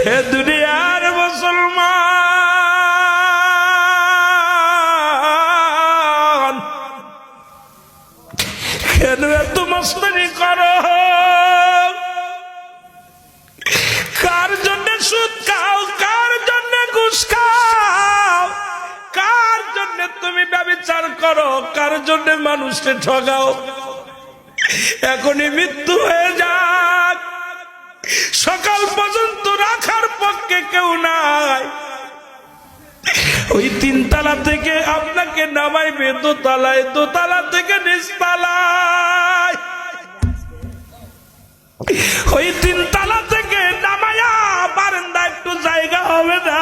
হে দুনিয়ার মুসলমান, কেন এত মস্তানি করো? কার জন্য সুদ খাও, কার জন্য ঘুষ খাও, কার জন্য তুমি ব্যভিচার করো, কার জন্য মানুষকে ঠগাও? এখনই মৃত্যু হয়ে যাক, সকাল পর্যন্ত রাখার পক্ষে কেউ নাই। ওই 3 তলা থেকে আপনাকে নামাইবে দোতলায়, দোতলা থেকে নিচতলায়। ওই 3 তলা থেকে নামায়া বারান্দা একটু জায়গা হবে না।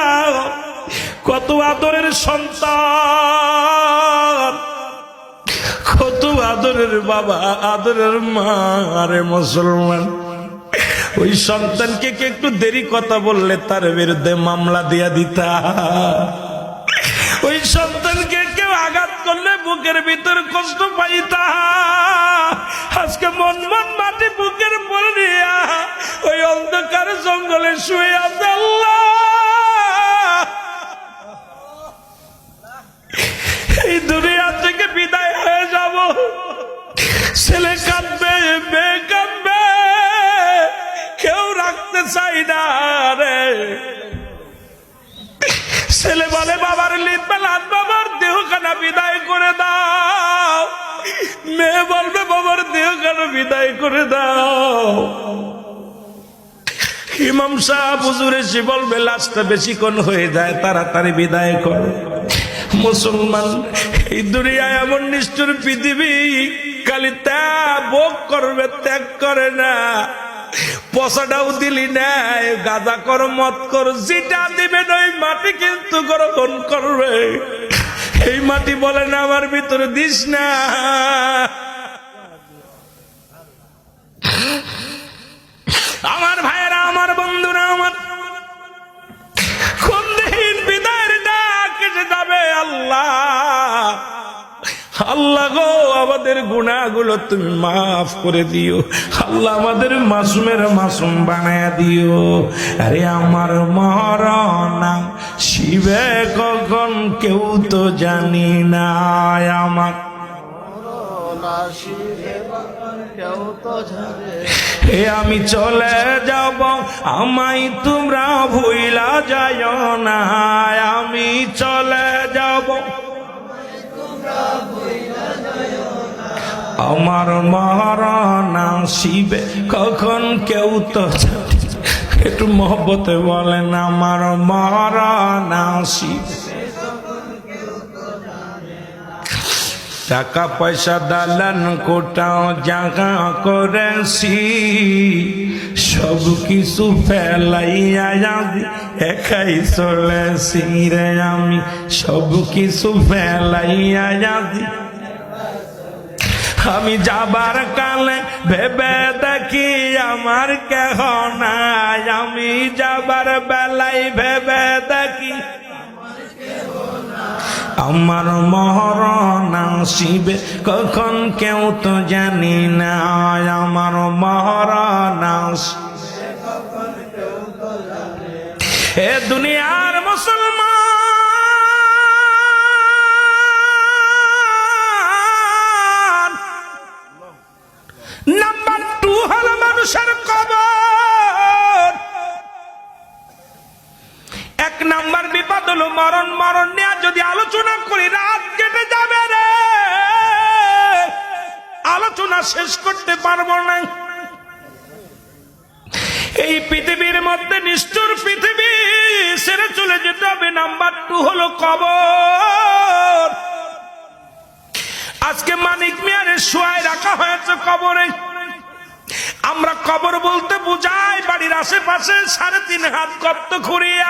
কত আদরের সন্তান, কত আদরের বাবা, আদরের মা। আরে মুসলমান, ওই সন্তানকে একটু দেরি কথা বললে তার বিরুদ্ধে মামলা দিয়া দিতা। ওই সন্তানকে কেউ আঘাত করলে বুকের ভিতর কষ্ট পাইতা। আজকে মন মন মাটি বুকের পরে নিয়া ওই অন্ধকার জঙ্গলে শুয়ে আছে। আল্লাহ, এই দুনিয়া থেকে বিদায় হয়ে যাব। ছেলে কাঁদবে, মেয়ে কাঁদবে, কেউ রাখতে চাই না রে। ছেলে বলে বাবার লিপলান, বাবার দেহখানা বিদায় করে দাও। মেয়ে বলবে বাবার দেহখানা বিদায় করে দাও। ইমাম সাহেব হুজুর এসে বলবে লাশটা বেশিক্ষণ হয়ে যায়, তাড়াতাড়ি বিদায় করো। মুসলমান, এই দুনিয়ায় এমন নিষ্ঠুর পৃথিবী, খালি ত্যাগ ভোগ করবে, ত্যাগ করে না। পয়সাটাও দিলি নাই, গাঁজা কর, মদ কর, যেটা দিবেন ওই মাটি কিন্তু গ্রহণ করবে। এই মাটি বলে না আমার ভিতরে দিস না। আমার ভাইয়েরা, আমার বন্ধুরা, আমার কোন দিন বিদায়ের ডাক এসে যাবে। আল্লাহ, আল্লাহ গো, আমাদের গুনাহগুলো তুমি মাফ করে দিও। আল্লাহ, আমাদের মাসুমের মাসুম বানায়া দিও। আরে আমার মরণ শিবে কখন কেউ তো জানি না, আমার হে আমি চলে যাব, আমায় তোমরা ভুইলা যাও না। আমি চলে যাব, আমার মরণ আসিবে কখন কেউ তো জানে। একটু মহব্বতে বলেন, আমার মরণ আসিবে। টাকা পয়সা দালান কোটাও জাগা করেছি, সব কিছু ফেলাইয়া একাই চলেছি রে আমি। সব কিছু ফেলাইয়া আমি যাবার কালে ভেবে দেখি আমার কেহ নাই। আমি যাবার বেলায় ভেবে দেখি আমার মরণ আসিবে কখন কেউ তো জানি না। আমার মরণ আসিবে কখন কেউ তো জানি না। এ দুনিয়ার মুসলমান, নাম্বার 2 হলো মানুষের কবর। 1 নাম্বার বিপদ হলো মরণ। মরণ নিয়ে যদি আলোচনা করি রাত কেটে যাবে রে, আলোচনা শেষ করতে পারবো না। এই পৃথিবীর মধ্যে নিষ্ঠুর পৃথিবী ছেড়ে চলে যেতে হবে। নাম্বার 2 হলো কবর। আজকে মানিক মিয়ারে শোয়ায় রাখা হয়েছে কবরে। আমরা কবর বলতে বুঝাই বাড়ির আশেপাশে 3.5 হাত গর্ত খুঁড়িয়া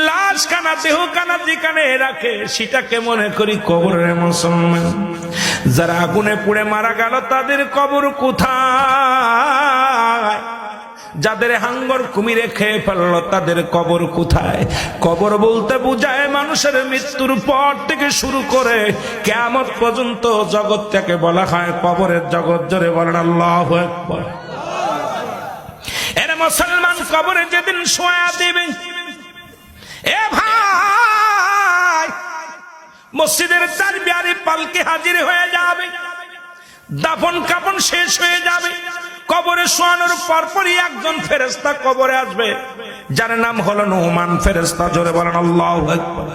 লাশ কানা দেহ কানা যেখানে রাখে সেটাকে মনে করি কবরের। মুসলমান, যারা আগুনে পুড়ে মারা গেল তাদের কবর কোথায়? যাদের হাঙ্গর কুমিরে খেয়ে ফেললো তাদের কবর কোথায়? কবর বলতে বুঝায় মানুষের মৃত্যুর পর থেকে শুরু করে কিয়ামত পর্যন্ত জগৎটাকে বলা হয় কবরের জগৎ। জোরে বলেন আল্লাহু আকবার। এর মুসলমান কবরে যেদিন শোয়া দিবে, এ ভাই মসজিদের তারবিয়ারি পালকি হাজির হয়ে যাবে, দাফন কাফন শেষ হয়ে যাবে, কবরে শোয়ানোর পরপরই একজন ফেরেশতা কবরে আসবে, যার নাম হলো নোমান ফেরেশতা। জোরে বলেন আল্লাহু আকবার।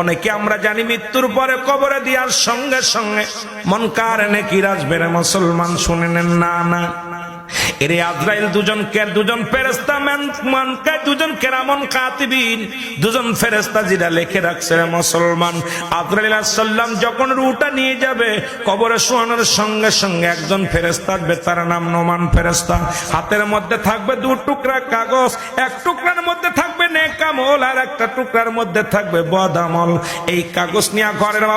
অনেকে আমরা জানি মৃত্যুর পরে কবরে দেওয়ার সঙ্গে সঙ্গে মুনকার নেকির আসবে রে মুসলমান, শুনে নেন। না না, এরে আজরাইল দুজন ফেরেশতা, মুনকার দুজন কেরামন কাতিবিন, দুজন ফেরেশতা যেটা লিখে রাখছে রে মুসলমান। আজরাইল আলাইহিস সালাম যখন রূহটা নিয়ে যাবে, কবরে শোয়ানোর সঙ্গে সঙ্গে একজন ফেরেশতা আসবে, তার নাম নোমান ফেরেশতা। হাতের মধ্যে থাকবে 2 টুকরা কাগজ, এক টুকরার মধ্যে থাকবে নেক আমল, আর একটা টুকরার মধ্যে থাকবে বদ আমল। এই কাগজ নিয়ে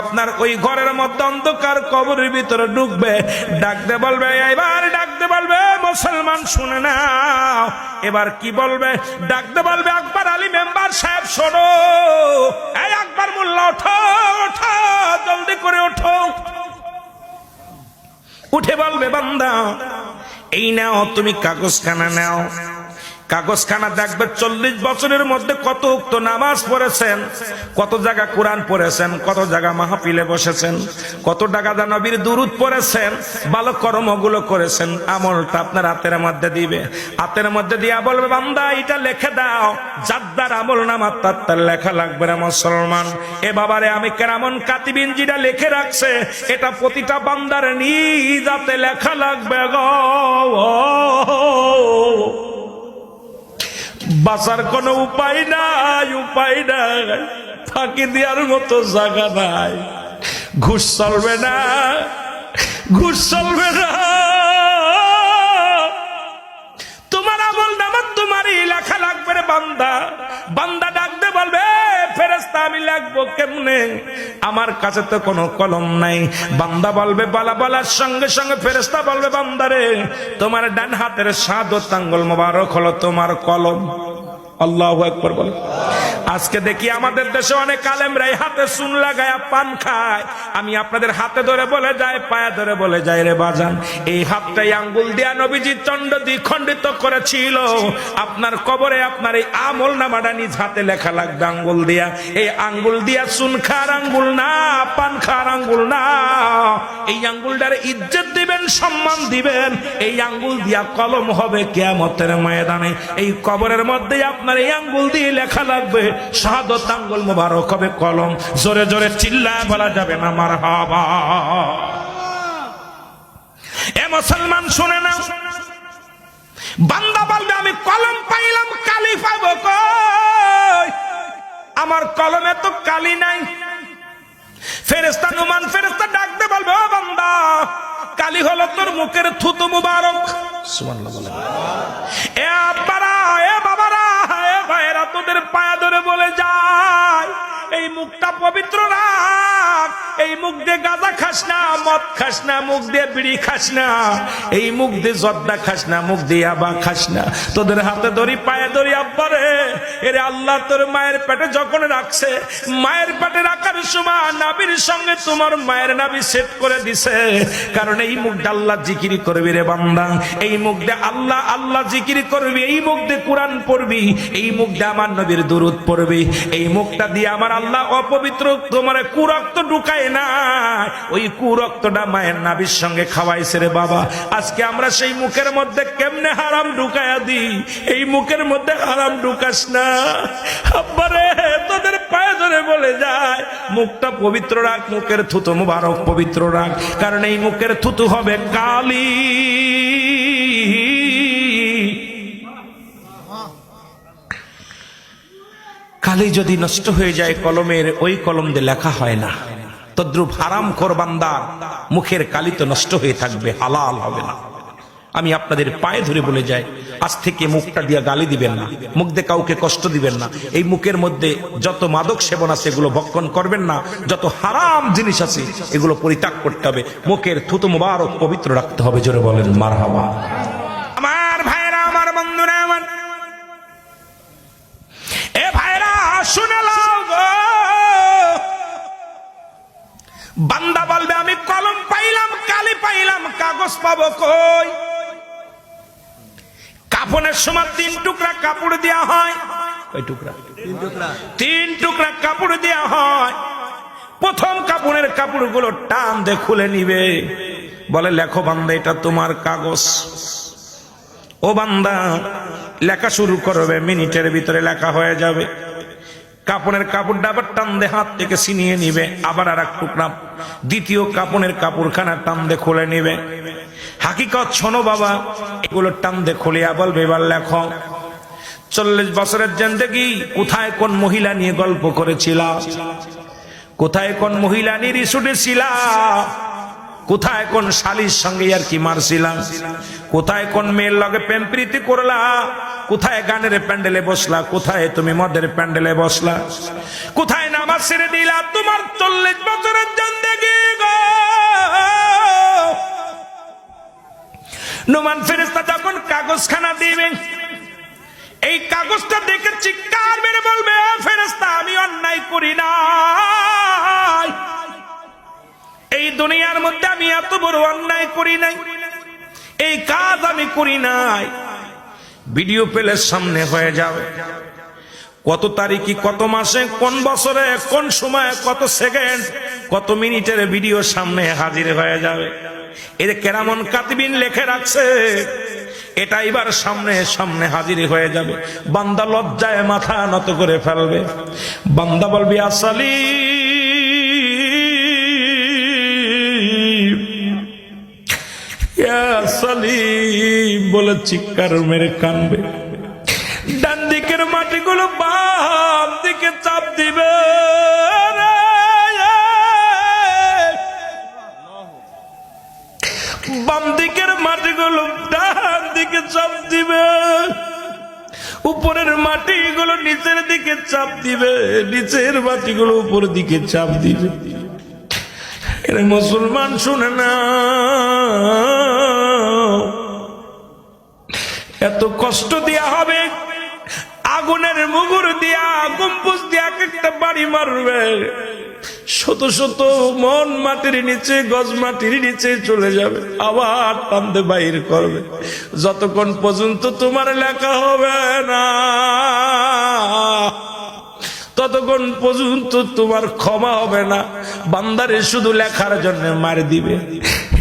আপনার ওই ঘরের মধ্যে অন্ধকার কবরের ভিতরে ঢুকবে, ডাকতে বলবে, এবার ডাকতে বলবে মুসলমান শুনে নাও, এবার কি বলবে? ডাকতে বলবে, আকবর আলী মেম্বার সাহেব শোনো, এই আকবর মোল্লা ওঠো, ওঠো, জলদি করে ওঠো। উঠে বলবে, বান্দা এই নাও তুমি কাগজখানা নাও। কাগজখানা দেখবে 40 বছরের মধ্যে কত উক্ত নামাজ পড়েছেন, কত জায়গা কোরআন পড়েছেন, কত জায়গা মাহফিলে বসেছেন, কত টাকা নবীর দুরূদ পড়েছেন, ভালো কর্মগুলো করেছেন, আমলটা আপনার হাতের মধ্যে দিবে। হাতের মধ্যে দিয়া বলবে, বান্দা এটা লিখে দাও, যার আমল নামা তার লেখা লাগবে না মুসলমান। এ বাবারে, আমি কেরামন কাতিবিন যেটা লিখে রাখছে, এটা প্রতিটা বান্দার নিজ হাতে লেখা লাগবে গো। বাঁচার কোনো উপায় নাই, উপায় নাই, ফাঁকি দেওয়ার মতো জায়গা নাই। ঘুষ চলবে না, ঘুষ চলবে না। তোমার আমল নামা তোমারই লেখা লাগবে রে বান্দা। বান্দা ডাকতে বলবে, ফেরেশতা আমি লিখবো কেমনে? আমার কাছে তো কোনো কলম নাই। বান্দা বলবে, বলার সঙ্গে সঙ্গে ফেরেশতা বলবে, বান্দারে তোমার ডান হাতের 7 আঙ্গুল মোবারক হলো তোমার কলম। আল্লাহু আকবার বলে। আজকে দেখি আমাদের দেশে অনেক আলেমরা হাতে চুন লাগায়া পান খায়। আমি আপনাদের হাতে ধরে বলে যাই, পায়ে ধরে বলে যাই, রে বাজান, এই হাতটাই আঙ্গুল দিয়া নবীজি চন্ড দ্বিখণ্ডিত করেছিল। আপনার কবরে আপনার এই আমল নামাটা নিজ হাতে লেখা লাগবে আঙ্গুল দিয়া। এই আঙ্গুল দিয়া চুন খার আঙ্গুল না, পান খার আঙ্গুল না। এই আঙ্গুলটার ইজ্জত দিবেন, সম্মান দিবেন। এই আঙ্গুল দিয়া কলম হবে কিয়ামতের ময়দানে। এই কবরের মধ্যে আপনার এই আঙ্গুল দিয়ে লেখা লাগবে, শাহাদত আঙ্গুল মোবারক হবে কলম। জোরে জোরে চিল্লায় বলা যাবে না মারহাবা। এ মুসলমান শুনে নাও, বান্দা বলবে, আমি কলম পাইলাম, কালি পাবো কই? আমার কলমে তো কালি নাই। ফেরেশতা নোমান ফেরেশতা ডাকতে বলবে, ও বান্দা, কালি হলো তোর মুখের থুতু মুবারক। সুবহানাল্লাহ বলে। এ আব্বারা, এ বাবারা, এ ভাইরা, তোদের পায়ে ধরে বলে যায়, এই মুখটা পবিত্র রাখ। এই মুখ দিয়ে গাঁজা খাস না, মদ খাস না, মুখ দিয়ে বিড়ি খাস না, এই মুখ দিয়ে জর্দা খাস না, মুখ দিয়ে আবা খাস না। তোদের হাতে ধরি, পায়ে ধরি, আব্বারে, এরে আল্লাহ তোর মায়ের পেটে যখন রাখছে, মায়ের পেটে রাখার সময় নাবির সঙ্গে তোমার মায়ের নাবি সেট করে দিছে। কারণ এই মুখটা আল্লাহ জিকিরি করবি রে বান্দা। এই মুখ দিয়ে আল্লাহ আল্লাহ জিকিরি করবি, এই মুখ দিয়ে কোরআন পড়বি, এই মুখ দিয়ে আমার নবীর দুরূদ পড়বি। এই মুখটা দিয়ে আমার আল্লাহ অপবিত্র তোমার কুরক্ত ঢুকায় না, ওই কুরক্তটা মায়ের নাবির সঙ্গে খাওয়াইছে রে বাবা। আজকে আমরা সেই মুখের মধ্যে কেমনে হারাম ঢুকায়া দিই। এই মুখের মধ্যে হারাম ঢুকাস না আব্বারে, তোদের পায়ে ধরে বলে যায়, মুখটা পবিত্র রাখ, মুখের থুতু মুবারক পবিত্র রাখ। কারণ এই মুখের থুতু হবে কালি। কালি যদি নষ্ট হয়ে যায় কলমের, ওই কলম দিয়ে লেখা হয় না। তদ্রুপ হারাম খোর বান্দার মুখের কালি তো নষ্ট হয়ে থাকবে, হালাল হবে না। আমি আপনাদের পায়ে ধরে বলে যাই, আজ থেকে মুখটা দিয়ে গালি দিবেন না, মুখ দিয়ে কাউকে কষ্ট দিবেন না। এই মুখের মধ্যে যত মাদক সেবন আছে এগুলো ভক্ষণ করবেন না, যত হারাম জিনিস আছে এগুলো পরিত্যাগ করতে হবে। মুখের থুতু মুবারক পবিত্র রাখতে হবে। জোরে বলেন মারহাবা। আমার ভাইরা, আমার বন্ধুরা, আমার এ ভাইরা শুনে লাও গো। বান্দা বলবে, আমি কলম পাইলাম, কালি পাইলাম, কাগজ পাবো কই? কাফনের সময় 3 টুকরা কাপড় দেয়া হয়। কয় টুকরা? 3 টুকরা কাপড় দেয়া হয়। প্রথম কাপড়ের কাপড়গুলো টান দিয়ে খুলে নিবে, বলে লেখো বান্দা এটা তোমার কাগজ। ও বান্দা লেখা শুরু করবে, মিনিটের ভিতরে লেখা হয়ে যাবে। কাপড়ের কাপড়টা আবার টান দিয়ে হাত থেকে ছিনিয়ে নিবে, আবার আর এক টুকরা দ্বিতীয় কাপড়ের কাপড়খানা টান দিয়ে খুলে নিবে। হাকিকত শোনো বাবা, এগুলো টান দিয়ে খুলিয়া বলবে এবার লেখো। 40 বছরের জিন্দেগি কোথায় কোন মহিলা নিয়ে গল্প করেছিলা, কোথায় কোন মহিলা নিয়ে রিসুটেছিলা, কোথায় কোন শালির সঙ্গে আর কি মারছিলাম, কোথায় কোন মেয়ের লগে প্রেম প্রীতি করলা, কোথায় গানের প্যান্ডেলে বসলা, কোথায় তুমি মদের প্যান্ডেলে বসলা, কোথায় নামাজ ছেড়ে দিলা। তোমার 40 বছরের জিন্দেগি গো। নুমান ফেরেশতা যখন কাগজখানা দিবেন, এই কাগজটা দেখে চিৎকার মেরে বলবে ফেরেশতা আমি অন্যায় করি নাই, এই দুনিয়ার মধ্যে আমি এত বড় অন্যায় করি নাই, এই কাজ আমি করি নাই। ভিডিও প্লের সামনে হয়ে যাবে, কত তারিখে, কত মাসে, কোন বছরে, কোন সময়ে, কত সেকেন্ড, কত মিনিটের ভিডিও সামনে হাজির হয়ে যাবে। এর কেরামন কাতিবিন লিখে রাখছে, এটা এবার সামনে সামনে হাজির হয়ে যাবে। বান্দা লজ্জায় মাথা নত করে ফেলবে, বান্দা বলবে আসলি সালিম বলে চিৎকার মেরে কানবে। ডান দিকের মাটিগুলো বাম দিকে চাপ দিবে, বাম দিকের মাটিগুলো ডান দিকে চাপ দিবে, উপরের মাটিগুলো নিচের দিকে চাপ দিবে, নিচের মাটিগুলো উপরের দিকে চাপ দিবে। এর মুসলমান শুনে না, এত কষ্ট দেয়া হবে, আগুনের মুগুর দিয়া গম্বুজ দিয়া একটা বাড়ি মারবে, শত শত মন মাটির নিচে, গজ মাটির নিচে চলে যাবে, আবার টানতে বাইর করবে, যতক্ষণ পর্যন্ত তোমার লেখা হবে না ততক্ষণ পর্যন্ত তোমার ক্ষমা হবে না। বান্দারে শুধু লেখার জন্য মার দিবে।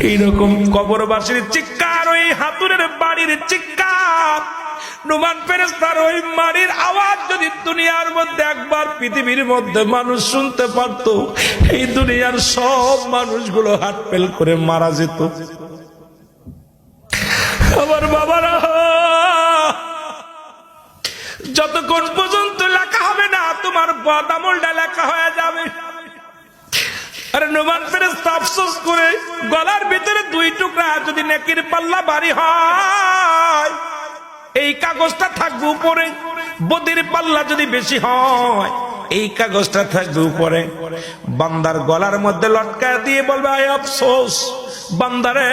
এইরকম কবরবাসীর চিৎকার, ওই হাতুরের বাড়ির চিৎকার, নুমান ফেরেশতার ওই মারির আওয়াজ যদি দুনিয়ার মধ্যে একবার পৃথিবীর মধ্যে মানুষ শুনতে পারত, এই দুনিয়ার সব মানুষগুলো হাত ফেল করে মারা যেত। আমার বাবারা, যতক্ষণ পর্যন্ত লেখা হবে না তোমার বদ আমলটা লেখা হয়ে যাবে। আরে নুমান ফেরেশতা আফসোস করে গলার ভিতরে 2 টুকরা যদি নেকির পাল্লা ভারী হয়, এই কাগজটা থাকবে উপরে, বদির পাল্লা যদি বেশি হয়, এই কাগজটা থাকবে উপরে। বান্দার গলার মধ্যে লটকায় দিয়ে বলবে আয় আফসোস বান্দারে,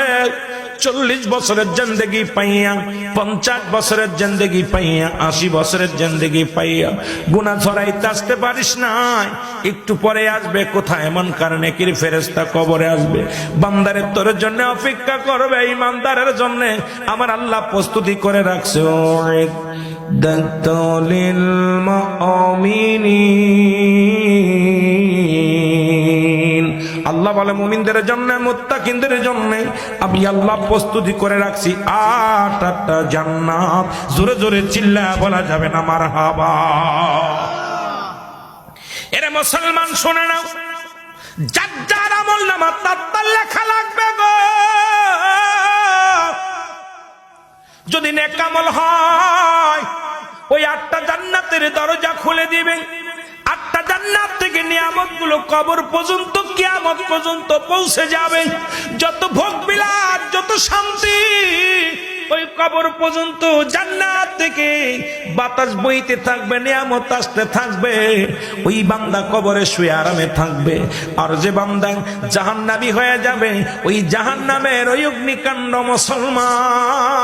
40 বছরের জিন্দেগি পাইয়া, 50 বছরের জিন্দেগি পাইয়া, 80 বছরের জিন্দেগি পাইয়া গুনাহ ছড়াইতে আসতে পারিস নাই, একটু পরে আসবে কোথায় এমন কারণে কি ফেরেশতা কবরে আসবে, বান্দারের তোর জন্য অপেক্ষা করবে। ইমানদারের জন্য আমার আল্লাহ প্রস্তুতি করে রাখছে, দাতুলিল মুমিনিন। আল্লাহ বলে মুমিনদের জন্য, মুত্তাকিনদের জন্য আমি আল্লাহ প্রস্তুতি করে রাখছি 8টা জান্নাত। জোরে জোরে চিল্লায়া বলা যাবে না মারহাবা। এরে মুসলমান শুনে নাও, যার যার আমল নামা তার লেখা লাগবে গো। যদি নেক আমল হয়, ওই 8টা জান্নাতের দরজা খুলে দিবেন। 8টা জান্নাত থেকে নিয়ামত গুলো কবর পর্যন্ত, কিয়ামত পর্যন্ত পৌঁছে যাবে। যত ভোগ বিলাস, যত শান্তি, ওই কবর পর্যন্ত জান্নাত থেকে বাতাস বইতে থাকবে, নিয়ামত আসতে থাকবে। ওই বান্দা কবরে শুয়ে আরামে থাকবে। আর যে বান্দা জাহান্নামী হয়ে যাবে, ওই জাহান্নামের ওই অগ্নিকাণ্ড মুসলমান,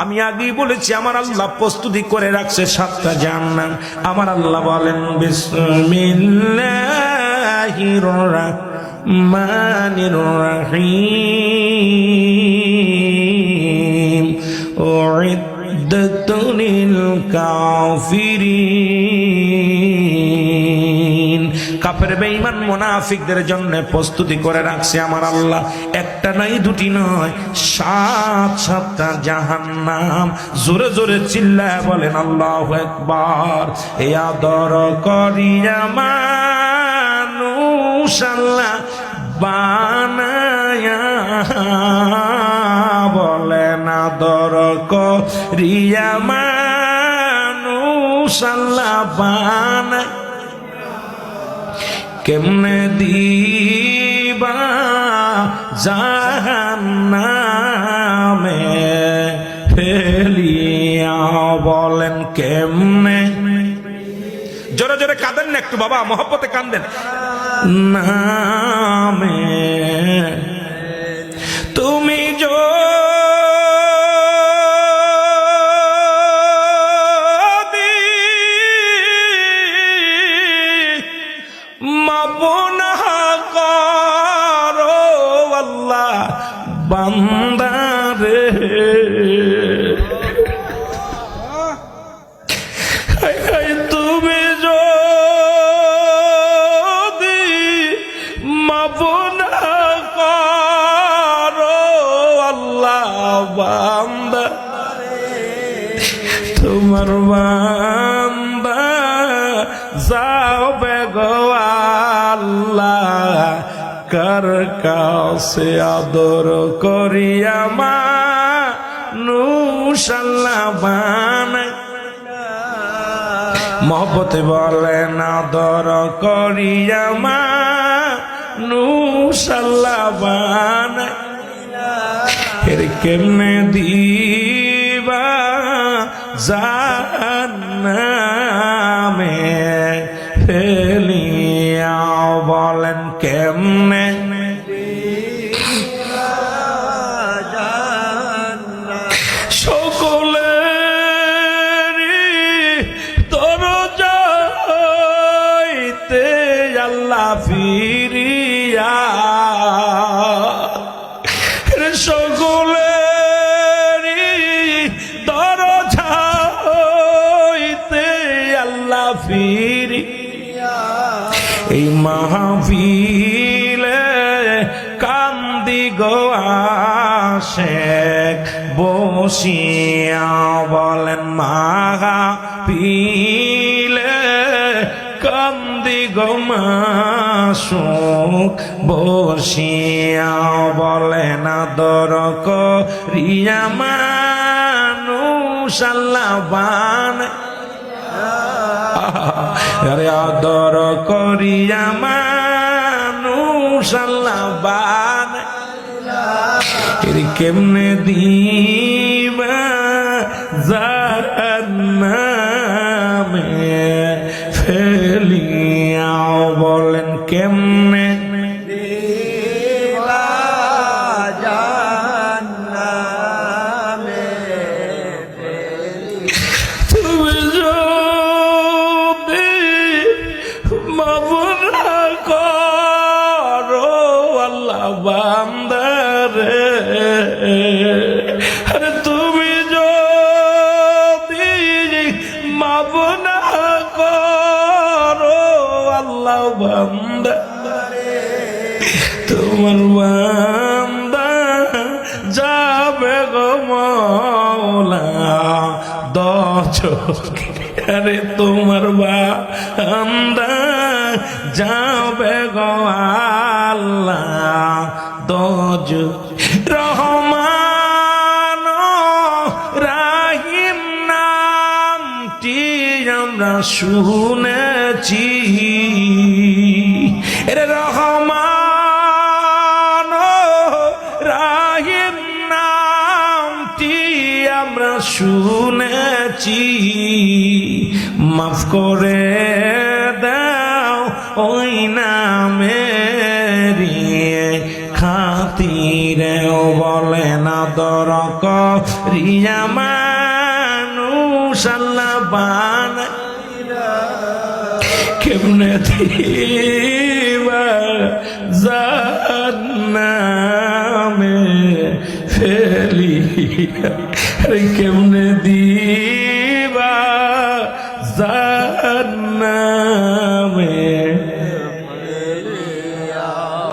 আমি আগেই বলেছি আমার আল্লাহ প্রস্তুতি করে রাখছে 7টা জাহান্নাম। আমার আল্লাহ বলেন বিসমিল্লাহির রাহমানির রাহিম, তুনিল কাফিরিন। কাফের বেঈমান মুনাফিকদের জন্য প্রস্তুতি করে রাখছে আমার আল্লাহ, একটা নাই দুটি নয়, 7-7টা জাহান্নাম। জোরে জোরে চিল্লায় বলেন আল্লাহু আকবার। এ আদর করিয়া মানুষ আল্লাহ বানায়া, বলেন আদর করিয়া মানুষ আল্লাহ বানায়, কেমনে দিবা জাহান্নামে ফেলিয়া, বলেন কেমনে। জোরে জোরে কাঁদেন না একটু বাবা, মহব্বতে কাঁদেন। নামে তুমি যদি মাফ না করো আল্লাহ বান্দারে, তুমি যদি মাফ না করো আল্লাহ বান্দা, তোমার বান্দা যাবে গো আল্লাহ কার কাছে আদর করিয়া মানুষ আল্লাহ বানায়। মহব্বতে বলেন আদর করিয়া মানুষ আল্লাহ বানায়, এর কেমনে দিবা জাহান্নামে ফেলিয়া, বলেন কেমনে। ফিরিয়া সকলেরই দরজা হইতে আল্লাহ ফিরিয়া, এই মাহফিলে কান্দি গো আশেক বসিয়া, বলেন মাহফিলে কান্দি গো মাসুক বসিয়া, বলেন আদর করিয়া মানুষ আল্লাহ বানায়, আরে আদর করিয়া মানুষ আল্লাহ বানায়, এর কেমনে দিবা জাহান্নামে ফেলিয়া, বলেন কেমনে দিবা জাহান্নামে ফেলিয়া, তুমি যদি মাফ না করো আল্লাহ বান্দারে, আরে তুমি যদি মাফ না করো আল্লাহ বান্দা, তোমার বান্দা যাবে গো মওলা দোজখে, আরে তোমার বান্দা যাবে গো আল্লাহ দোজখে। রহমান রাহিম নামটি আমরা শুনেছি, এরে রহমান রাহিম নামটি আমরা শুনেছি, মাফ করে দাও ওই নামের খাতিরে, বলেন আদর করিয়া মানুষ আল্লাহ বানায়, কেমনে দিবা জাহান্নামে ফেলিয়া, কেমনে দিবা যা